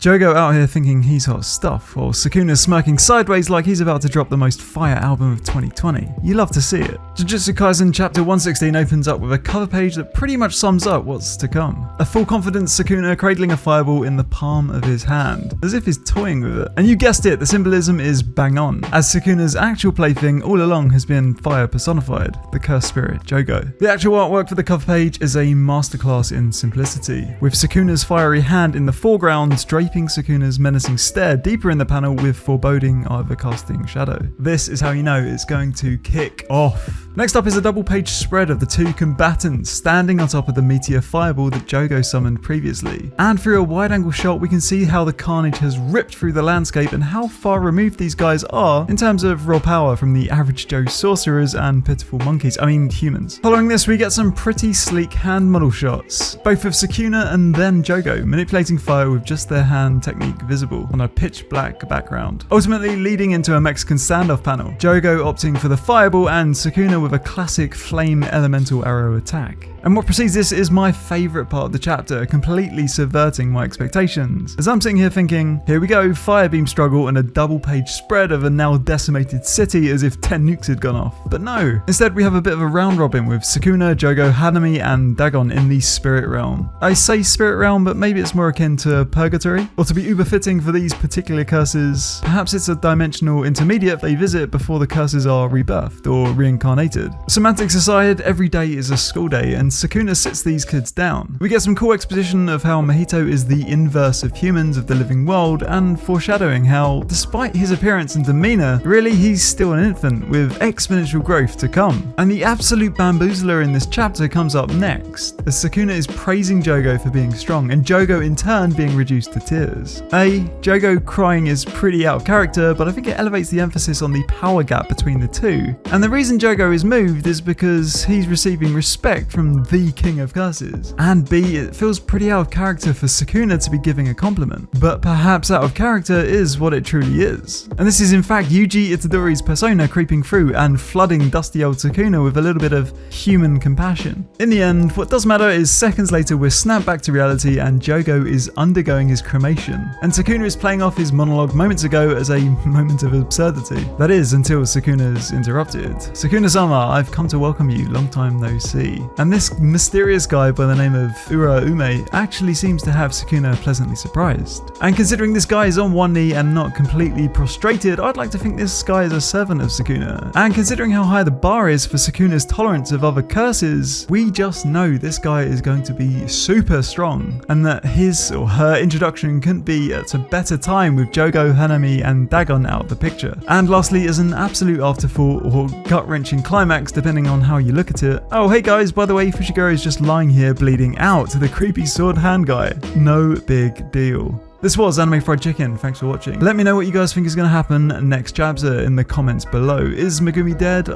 Jogo out here thinking he's hot stuff, while Sukuna's smirking sideways like he's about to drop the most fire album of 2020. You love to see it. Jujutsu Kaisen chapter 116 opens up with a cover page that pretty much sums up what's to come. A full confidence Sukuna cradling a fireball in the palm of his hand, as if he's toying with it. And you guessed it, the symbolism is bang on, as Sukuna's actual plaything all along has been fire personified, the cursed spirit Jogo. The actual artwork for the cover page is a masterclass in simplicity, with Sukuna's fiery hand in the foreground, draping Sukuna's menacing stare deeper in the panel with foreboding overcasting shadow. This is how you know it's going to kick off. Next up is a double page spread of the two combatants standing on top of the meteor fireball that Jogo summoned previously. And through a wide angle shot we can see how the carnage has ripped through the landscape and how far removed these guys are in terms of raw power from the average Joe sorcerers and pitiful monkeys, humans. Following this we get some pretty sleek hand model shots, both of Sukuna and then Jogo manipulating fire with just their hand technique visible on a pitch black background, ultimately leading into a Mexican standoff panel, Jogo opting for the fireball and Sukuna with a classic flame elemental arrow attack. And what precedes this is my favourite part of the chapter, completely subverting my expectations. As I'm sitting here thinking, here we go, fire beam struggle and a double page spread of a now decimated city as if 10 nukes had gone off. But no, instead we have a bit of a round robin with Sukuna, Jogo, Hanami and Dagon in the spirit realm. I say spirit realm, but maybe it's more akin to purgatory, or to be uber fitting for these particular curses, perhaps it's a dimensional intermediate they visit before the curses are rebirthed or reincarnated. Semantics aside, every day is a school day and Sukuna sits these kids down. We get some cool exposition of how Mahito is the inverse of humans of the living world, and foreshadowing how, despite his appearance and demeanour, really he's still an infant with exponential growth to come. And the absolute bamboozler in this chapter comes up next, as Sukuna is praising Jogo for being strong, and Jogo in turn being reduced to tears. Jogo crying is pretty out of character, but I think it elevates the emphasis on the power gap between the two. And the reason Jogo is moved is because he's receiving respect from the king of curses. And B, it feels pretty out of character for Sukuna to be giving a compliment, but perhaps out of character is what it truly is. And this is in fact Yuji Itadori's persona creeping through and flooding dusty old Sukuna with a little bit of human compassion. In the end, what does matter is seconds later we're snapped back to reality and Jogo is undergoing his cremation. And Sukuna is playing off his monologue moments ago as a moment of absurdity. That is, until Sukuna's interrupted. Sukuna-sama, I've come to welcome you, long time no see. And this mysterious guy by the name of Ura Ume actually seems to have Sukuna pleasantly surprised. And considering this guy is on one knee and not completely prostrated, I'd like to think this guy is a servant of Sukuna. And considering how high the bar is for Sukuna's tolerance of other curses, we just know this guy is going to be super strong, and that his or her introduction couldn't be at a better time with Jogo, Hanami and Dagon out of the picture. And lastly, as an absolute afterthought or gut-wrenching climax depending on how you look at it, oh hey guys, by the way, Fushiguro is just lying here bleeding out to the creepy sword hand guy. No big deal. This was Anime Fried Chicken, thanks for watching. Let me know what you guys think is going to happen next chapter in the comments below. Is Megumi dead?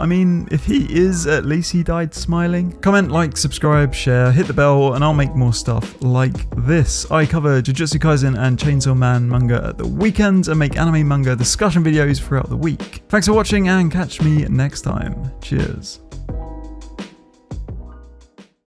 If he is, at least he died smiling. Comment, like, subscribe, share, hit the bell, and I'll make more stuff like this. I cover Jujutsu Kaisen and Chainsaw Man manga at the weekends and make anime manga discussion videos throughout the week. Thanks for watching and catch me next time. Cheers.